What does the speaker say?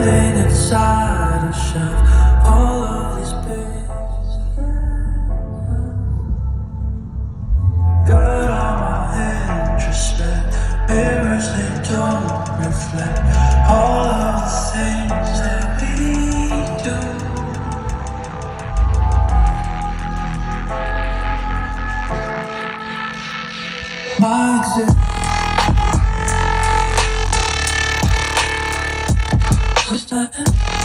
living inside a shelf. All of these pages, got all my introspect. Mirrors, they don't reflect all of the things that we do. My existence was that.